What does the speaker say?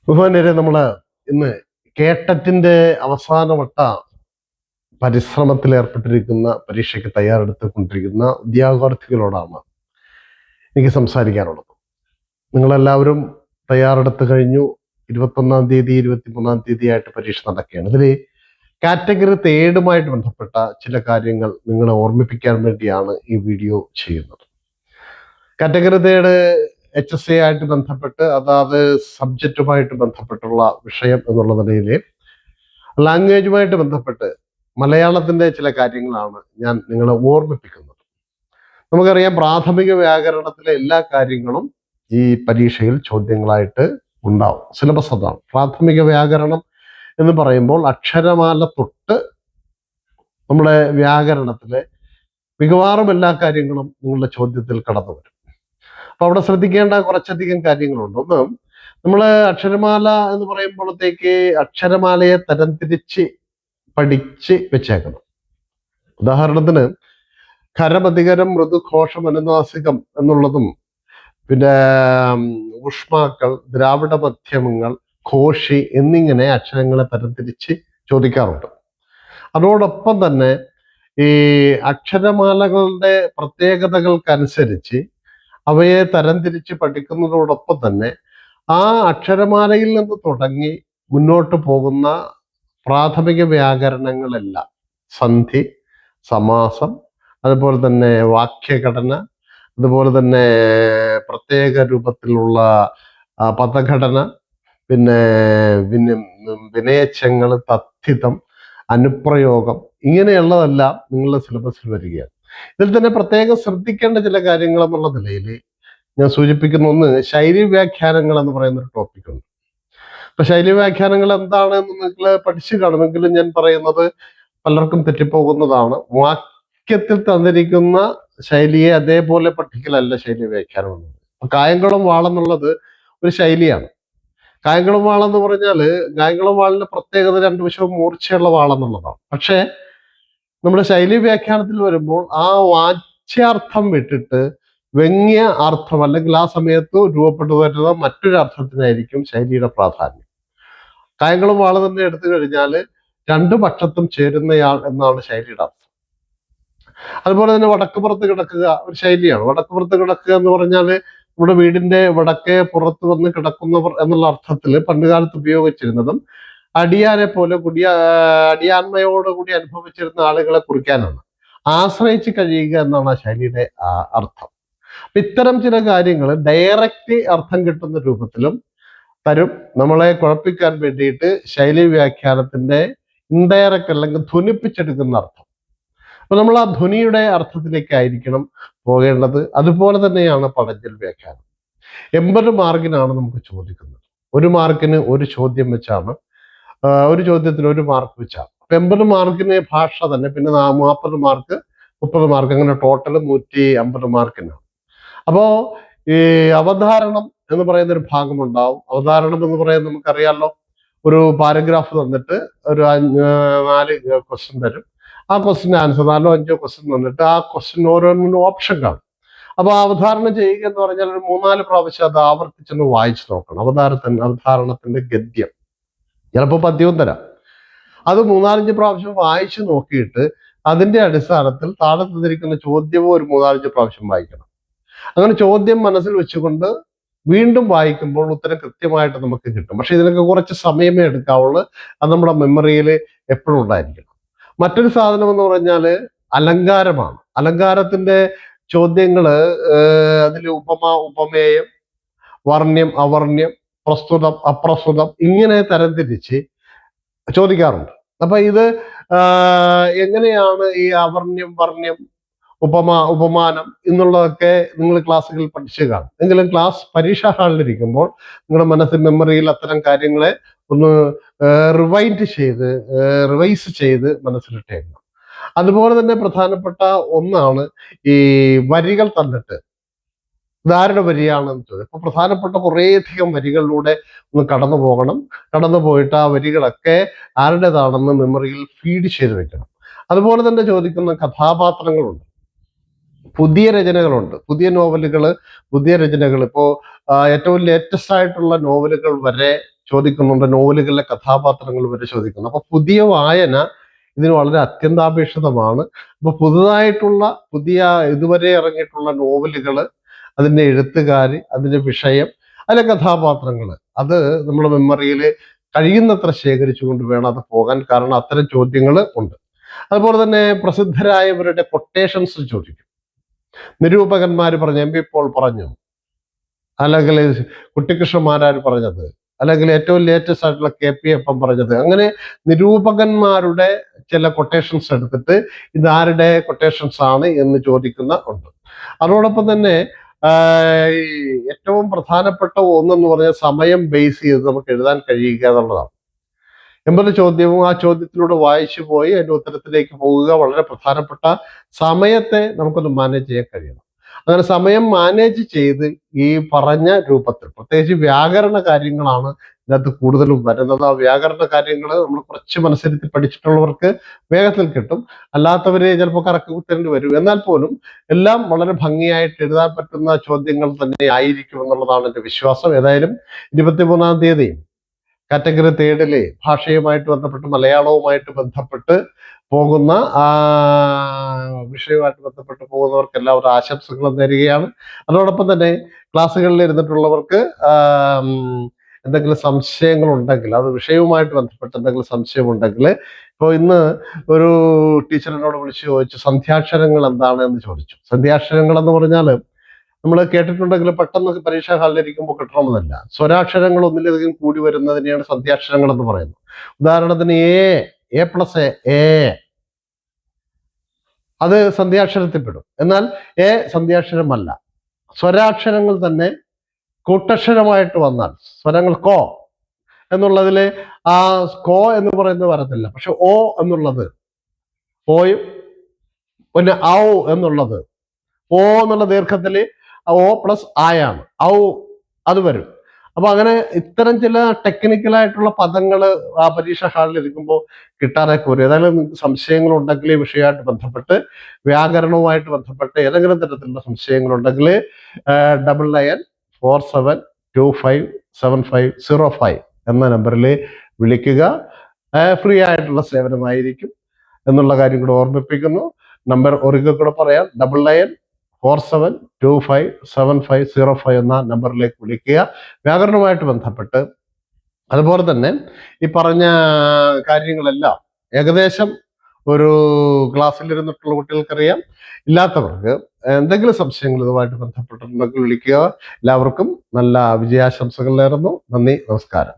ബഹുമാന്യരെ, നമ്മൾ ഇന്ന് കേട്ടറ്റിന്റെ അവസാനവട്ട പരിശ്രമത്തിൽ ഏർപ്പെട്ടിരിക്കുന്ന പരീക്ഷയ്ക്ക് തയ്യാറെടുത്തുകൊണ്ടിരിക്കുന്ന ഉദ്യോഗാർത്ഥികളോടാണ് എനിക്ക് സംസാരിക്കാനുള്ളത്. നിങ്ങളെല്ലാവരും തയ്യാറെടുത്ത് കഴിഞ്ഞു. 21-ാം തീയതി 23-ാം തീയതി ആയിട്ട് പരീക്ഷ നടക്കുകയാണ്. ഇതിൽ കാറ്റഗറി തേർഡുമായിട്ട് ബന്ധപ്പെട്ട ചില കാര്യങ്ങൾ നിങ്ങളെ ഓർമ്മിപ്പിക്കാൻ വേണ്ടിയാണ് ഈ വീഡിയോ ചെയ്യുന്നത്. കാറ്റഗറി തേർഡ് HSA ആയിട്ട് ബന്ധപ്പെട്ട് അതാത് സബ്ജക്റ്റുമായിട്ട് ബന്ധപ്പെട്ടുള്ള വിഷയം എന്നുള്ള നിലയിൽ ലാംഗ്വേജുമായിട്ട് ബന്ധപ്പെട്ട് മലയാളത്തിന്റെ ചില കാര്യങ്ങളാണ് ഞാൻ നിങ്ങളെ ഓർമ്മിപ്പിക്കുന്നത്. നമുക്കറിയാം, പ്രാഥമിക വ്യാകരണത്തിലെ എല്ലാ കാര്യങ്ങളും ഈ പരീക്ഷയിൽ ചോദ്യങ്ങളായിട്ട് ഉണ്ടാവും. സിലബസ് അതാണ്. പ്രാഥമിക വ്യാകരണം എന്ന് പറയുമ്പോൾ അക്ഷരമാല തൊട്ട് നമ്മുടെ വ്യാകരണത്തിലെ മിക്കവാറും എല്ലാ കാര്യങ്ങളും നിങ്ങളുടെ ചോദ്യത്തിൽ കടന്നു വരും. അപ്പൊ അവിടെ ശ്രദ്ധിക്കേണ്ട കുറച്ചധികം കാര്യങ്ങളുണ്ട്. ഒന്ന്, നമ്മൾ അക്ഷരമാല എന്ന് പറയുമ്പോഴത്തേക്ക് അക്ഷരമാലയെ തരംതിരിച്ച് പഠിച്ച് വെച്ചേക്കണം. ഉദാഹരണത്തിന് ഖരമധികരം മൃദുഘോഷം അനുനാസികം എന്നുള്ളതും പിന്നെ ഊഷ്മാക്കൾ, ദ്രാവിഡ മധ്യമങ്ങൾ, ഘോഷി എന്നിങ്ങനെ അക്ഷരങ്ങളെ തരംതിരിച്ച് ചോദിക്കാറുണ്ട്. അതോടൊപ്പം തന്നെ ഈ അക്ഷരമാലകളുടെ പ്രത്യേകതകൾക്കനുസരിച്ച് അവയെ തരംതിരിച്ച് പഠിക്കുന്നതോടൊപ്പം തന്നെ ആ അക്ഷരമാലയിൽ നിന്ന് തുടങ്ങി മുന്നോട്ട് പോകുന്ന പ്രാഥമിക വ്യാകരണങ്ങളെല്ലാം, സന്ധി, സമാസം, അതുപോലെ തന്നെ വാക്യഘടന, അതുപോലെ തന്നെ പ്രത്യേക രൂപത്തിലുള്ള പദഘടന, പിന്നെ വിനയച്ചങ്ങൾ, തദ്ധിതം, അനുപ്രയോഗം, ഇങ്ങനെയുള്ളതെല്ലാം നിങ്ങളുടെ സിലബസിൽ വരികയാണ്. ഇതിൽ തന്നെ പ്രത്യേകം ശ്രദ്ധിക്കേണ്ട ചില കാര്യങ്ങൾ എന്നുള്ള നിലയിൽ ഞാൻ സൂചിപ്പിക്കുന്ന ഒന്ന്, ശൈലി വ്യാഖ്യാനങ്ങൾ എന്ന് പറയുന്ന ഒരു ടോപ്പിക് ഉണ്ട്. അപ്പൊ ശൈലി വ്യാഖ്യാനങ്ങൾ എന്താണെന്ന് നിങ്ങൾ പഠിച്ചു കാണുമെങ്കിലും ഞാൻ പറയുന്നത് പലർക്കും തെറ്റിപ്പോകുന്നതാണ്. വാക്യത്തിൽ തന്നിരിക്കുന്ന ശൈലിയെ അതേപോലെ പഠിക്കലല്ല ശൈലി വ്യാഖ്യാനം എന്നത്. അപ്പൊ കായംകുളം വാളെന്നുള്ളത് ഒരു ശൈലിയാണ്. കായംകുളം വാളെന്ന് പറഞ്ഞാല് കായംകുളം വാളിന്റെ പ്രത്യേകത രണ്ടു വശവും മൂർച്ചയുള്ള വാളെന്നുള്ളതാണ്. പക്ഷേ നമ്മുടെ ശൈലി വ്യാഖ്യാനത്തിൽ വരുമ്പോൾ ആ വാച്യാർത്ഥം വിട്ടിട്ട് വ്യംഗ്യ അർത്ഥം അല്ലെങ്കിൽ ആ സമയത്ത് രൂപപ്പെട്ടു വരുന്ന മറ്റൊരു അർത്ഥത്തിനായിരിക്കും ശൈലിയുടെ പ്രാധാന്യം. കായംകുളം വാള് തന്നെ എടുത്തു കഴിഞ്ഞാൽ രണ്ടു പക്ഷത്തും ചേരുന്നയാൾ എന്നാണ് ശൈലിയുടെ അർത്ഥം. അതുപോലെ തന്നെ വടക്കുപുറത്ത് കിടക്കുക ഒരു ശൈലിയാണ്. വടക്കുപുറത്ത് കിടക്കുക എന്ന് പറഞ്ഞാൽ നമ്മുടെ വീടിന്റെ വടക്കേ പുറത്ത് വന്ന് കിടക്കുന്നവർ എന്നുള്ള അർത്ഥത്തിൽ പണ്ടുകാലത്ത് ഉപയോഗിച്ചിരുന്നതും അടിയാനെ പോലെ അടിയാന്മയോടുകൂടി അനുഭവിച്ചിരുന്ന ആളുകളെ കുറിക്കാനാണ്. ആശ്രയിച്ച് കഴിയുക എന്നാണ് ആ ശൈലിയുടെ അർത്ഥം. ഇത്തരം ചില കാര്യങ്ങൾ ഡയറക്റ്റ് അർത്ഥം കിട്ടുന്ന രൂപത്തിലും തരും. നമ്മളെ കുഴപ്പിക്കാൻ വേണ്ടിയിട്ട് ശൈലി വ്യാഖ്യാനത്തിന്റെ ഇൻഡയറക്റ്റ് അല്ലെങ്കിൽ ധ്വനിപ്പിച്ചെടുക്കുന്ന അർത്ഥം. അപ്പൊ നമ്മൾ ആ ധ്വനിയുടെ അർത്ഥത്തിലേക്കായിരിക്കണം പോകേണ്ടത്. അതുപോലെ തന്നെയാണ് പഴഞ്ചൊൽ വ്യാഖ്യാനം. 80 മാർക്കിനാണ് നമുക്ക് ചോദിക്കുന്നത്. 1 മാർക്കിന് ഒരു ചോദ്യം വെച്ചാണ്, ഒരു ചോദ്യത്തിന് 1 മാർക്ക് വെച്ചാണ്. അപ്പൊ 80 മാർക്കിന് ഭാഷ തന്നെ, പിന്നെ 40 മാർക്ക്, 30 മാർക്ക്, അങ്ങനെ ടോട്ടൽ 150 മാർക്കിനാണ്. അപ്പോ ഈ അവധാരണം എന്ന് പറയുന്ന ഒരു ഭാഗമുണ്ടാവും. അവധാരണം എന്ന് പറയുന്നത് നമുക്കറിയാമല്ലോ, ഒരു പാരഗ്രാഫ് തന്നിട്ട് ഒരു 4 ക്വസ്റ്റ്യൻ തരും. ആ ക്വസ്റ്റിന് ആൻസർ 4-5 ക്വസ്റ്റ്യൻ തന്നിട്ട് ആ ക്വസ്റ്റ്യൻ ഓരോന്നിനും ഓപ്ഷൻ കാണും. അപ്പൊ അവധാരണം ചെയ്യുക എന്ന് പറഞ്ഞാൽ ഒരു 3-4 പ്രാവശ്യം അത് ആവർത്തിച്ചൊന്ന് വായിച്ചു നോക്കണം. അവധാരണത്തിന്റെ ഗദ്യം, ചിലപ്പോൾ പദ്യവും തരാം. അത് 3-4 പ്രാവശ്യം വായിച്ചു നോക്കിയിട്ട് അതിന്റെ അടിസ്ഥാനത്തിൽ താഴെ തന്നിരിക്കുന്ന ചോദ്യവും ഒരു 3-5 പ്രാവശ്യം വായിക്കണം. അങ്ങനെ ചോദ്യം മനസ്സിൽ വെച്ചുകൊണ്ട് വീണ്ടും വായിക്കുമ്പോൾ ഉത്തരം കൃത്യമായിട്ട് നമുക്ക് കിട്ടും. പക്ഷെ ഇതിനൊക്കെ കുറച്ച് സമയമേ എടുക്കാവുള്ളൂ. അത് നമ്മുടെ മെമ്മറിയിൽ എപ്പോഴും ഉണ്ടായിരിക്കണം. മറ്റൊരു സാധനം എന്ന് പറഞ്ഞാൽ അലങ്കാരമാണ്. അലങ്കാരത്തിന്റെ ചോദ്യങ്ങള് അതിൽ ഉപമ, ഉപമേയം, വർണ്ണ്യം, അവർണ്യം, പ്രസ്തുതം, അപ്രസ്തുതം, ഇങ്ങനെ തരംതിരിച്ച് ചോദിക്കാറുണ്ട്. അപ്പൊ ഇത് എങ്ങനെയാണ് ഈ അവർണ്യം, വർണ്ണ്യം, ഉപമ, ഉപമാനം എന്നുള്ളതൊക്കെ നിങ്ങൾ ക്ലാസ്സുകളിൽ പഠിച്ചു കാണും. എങ്കിലും ക്ലാസ് പരീക്ഷാ ഹാളിലിരിക്കുമ്പോൾ നിങ്ങളുടെ മനസ്സിൽ, മെമ്മറിയിൽ അത്തരം കാര്യങ്ങളെ ഒന്ന് റിവൈസ് ചെയ്ത് മനസ്സിലിട്ടേക്കണം. അതുപോലെ തന്നെ പ്രധാനപ്പെട്ട ഒന്നാണ് ഈ വരികൾ തന്നിട്ട് ഇതാരുടെ വരിയാണെന്ന് ചോദിക്കും. അപ്പൊ പ്രധാനപ്പെട്ട കുറേയധികം വരികളിലൂടെ ഒന്ന് കടന്നു പോകണം. കടന്നു പോയിട്ട് ആ വരികളൊക്കെ ആരുടേതാണെന്ന് മെമ്മറിയിൽ ഫീഡ് ചെയ്ത് വെക്കണം. അതുപോലെ തന്നെ ചോദിക്കുന്ന കഥാപാത്രങ്ങളുണ്ട്, പുതിയ രചനകളുണ്ട്, പുതിയ രചനകൾ. ഇപ്പോൾ ഏറ്റവും ലേറ്റസ്റ്റ് ആയിട്ടുള്ള നോവലുകൾ വരെ ചോദിക്കുന്നുണ്ട്, നോവലുകളിലെ കഥാപാത്രങ്ങൾ വരെ ചോദിക്കുന്നു. അപ്പൊ പുതിയ വായന ഇതിന് വളരെ അത്യന്താപേക്ഷിതമാണ്. അപ്പൊ പുതിയ ഇതുവരെ ഇറങ്ങിയിട്ടുള്ള നോവലുകൾ, അതിന്റെ എഴുത്തുകാര്, അതിന്റെ വിഷയം, അതിലെ കഥാപാത്രങ്ങൾ, അത് നമ്മുടെ മെമ്മറിയിൽ കഴിയുന്നത്ര ശേഖരിച്ചുകൊണ്ട് വേണം അത് പോകാൻ. കാരണം അത്തരം ചോദ്യങ്ങൾ ഉണ്ട്. അതുപോലെ തന്നെ പ്രസിദ്ധരായവരുടെ കൊട്ടേഷൻസ് ചോദിക്കും. നിരൂപകന്മാർ പറഞ്ഞു, എം പി പോൾ പറഞ്ഞു, അല്ലെങ്കിൽ കുട്ടിക്കൃഷ്ണമാരാർ പറഞ്ഞത്, അല്ലെങ്കിൽ ഏറ്റവും ലേറ്റസ്റ്റ് ആയിട്ടുള്ള KP പറഞ്ഞത്, അങ്ങനെ നിരൂപകന്മാരുടെ ചില കൊട്ടേഷൻസ് എടുത്തിട്ട് ഇതാരുടെ കൊട്ടേഷൻസ് ആണ് എന്ന് ചോദിക്കുന്ന ഉണ്ട്. അതോടൊപ്പം തന്നെ ഈ ഏറ്റവും പ്രധാനപ്പെട്ട ഒന്നെന്ന് പറഞ്ഞാൽ സമയം ബേസ് ചെയ്ത് നമുക്ക് എഴുതാൻ കഴിയുക എന്നുള്ളതാണ്. 80 ചോദ്യവും ആ ചോദ്യത്തിലൂടെ വായിച്ചു പോയി അതിന്റെ ഉത്തരത്തിലേക്ക് പോകുക വളരെ പ്രധാനപ്പെട്ട. സമയത്തെ നമുക്കൊന്ന് മാനേജ് ചെയ്യാൻ കഴിയണം. അങ്ങനെ സമയം മാനേജ് ചെയ്ത് ഈ പറഞ്ഞ രൂപത്തിൽ, പ്രത്യേകിച്ച് വ്യാകരണ കാര്യങ്ങളാണ് ഇതിനകത്ത് കൂടുതലും വരുന്നത്. ആ വ്യാകരണ കാര്യങ്ങൾ നമ്മൾ കുറച്ച് മനസ്സിരുത്തി പഠിച്ചിട്ടുള്ളവർക്ക് വേഗത്തിൽ കിട്ടും, അല്ലാത്തവര് ചിലപ്പോൾ കറക്കി കുത്തേണ്ടി വരും. എന്നാൽ പോലും എല്ലാം വളരെ ഭംഗിയായിട്ട് എഴുതാൻ പറ്റുന്ന ചോദ്യങ്ങൾ തന്നെ ആയിരിക്കും എന്നുള്ളതാണ് എൻ്റെ വിശ്വാസം. ഏതായാലും 23-ാം തീയതി കാറ്റഗറി 3 ഭാഷയുമായിട്ട് ബന്ധപ്പെട്ട്, മലയാളവുമായിട്ട് ബന്ധപ്പെട്ട് പോകുന്ന വിഷയവുമായിട്ട് ബന്ധപ്പെട്ട് പോകുന്നവർക്ക് എല്ലാവരും ആശംസകൾ നേരുകയാണ്. അതോടൊപ്പം തന്നെ ക്ലാസ്സുകളിൽ ഇരുന്നിട്ടുള്ളവർക്ക് എന്തെങ്കിലും സംശയങ്ങൾ ഉണ്ടെങ്കിൽ, അത് വിഷയവുമായിട്ട് ബന്ധപ്പെട്ട് എന്തെങ്കിലും സംശയമുണ്ടെങ്കിൽ, ഇപ്പോൾ ഇന്ന് ഒരു ടീച്ചർ എന്നോട് വിളിച്ച് ചോദിച്ചു സന്ധ്യാക്ഷരങ്ങൾ എന്താണ് എന്ന് ചോദിച്ചു. സന്ധ്യാക്ഷരങ്ങൾ എന്ന് പറഞ്ഞാൽ നമ്മൾ കേട്ടിട്ടുണ്ടെങ്കിൽ പെട്ടെന്ന് പരീക്ഷാ ഹാളിലിരിക്കുമ്പോൾ കിട്ടണമെന്നില്ല. സ്വരാക്ഷരങ്ങൾ ഒന്നിലധികം കൂടി വരുന്നതിനെയാണ് സന്ധ്യാക്ഷരങ്ങൾ എന്ന് പറയുന്നത്. ഉദാഹരണത്തിന് A+A അത് സന്ധ്യാക്ഷരത്തിൽ എന്നാൽ എ സന്ധ്യാക്ഷരമല്ല. സ്വരാക്ഷരങ്ങൾ തന്നെ കൂട്ടക്ഷരമായിട്ട് വന്നാൽ, സ്വരങ്ങൾ കോ എന്നുള്ളതിൽ ആ കോ എന്ന് പറയുന്നത് വരത്തില്ല. പക്ഷെ ഓ എന്നുള്ളത്, ഓയും പിന്നെ ഔ എന്നുള്ളത്, ഓ എന്നുള്ള ദീർഘത്തിൽ O+ ആയാണ്, ഔ അത് വരും. അപ്പൊ അങ്ങനെ ഇത്തരം ചില ടെക്നിക്കലായിട്ടുള്ള പദങ്ങൾ ആ പരീക്ഷാ ഹാളിൽ ഇരിക്കുമ്പോൾ കിട്ടാനൊക്കെ വരും. ഏതായാലും നിങ്ങൾക്ക് സംശയങ്ങൾ ഉണ്ടെങ്കിൽ ഈ വിഷയമായിട്ട് ബന്ധപ്പെട്ട്, വ്യാകരണവുമായിട്ട് ബന്ധപ്പെട്ട് ഏതെങ്കിലും തരത്തിലുള്ള സംശയങ്ങളുണ്ടെങ്കിൽ 9947257505 എന്ന നമ്പറിൽ വിളിക്കുക. ഫ്രീ ആയിട്ടുള്ള സേവനമായിരിക്കും എന്നുള്ള കാര്യം കൂടെ ഓർമ്മിപ്പിക്കുന്നു. നമ്പർ ഒരിക്കൽ കൂടെ പറയാം, 9947257505 എന്ന നമ്പറിലേക്ക് വിളിക്കുക. വ്യാകരണവുമായിട്ട് ബന്ധപ്പെട്ട്, അതുപോലെ തന്നെ ഈ പറഞ്ഞ കാര്യങ്ങളെല്ലാം ഏകദേശം ഒരു ക്ലാസ്സിലിരുന്നിട്ടുള്ള കുട്ടികൾക്കറിയാം. ഇല്ലാത്തവർക്ക് എന്തെങ്കിലും സംശയങ്ങൾ ഇതുമായിട്ട് ബന്ധപ്പെട്ടിട്ടുണ്ടെങ്കിൽ വിളിക്കുക. എല്ലാവർക്കും നല്ല വിജയാശംസകൾ നേരുന്നു. നന്ദി, നമസ്കാരം.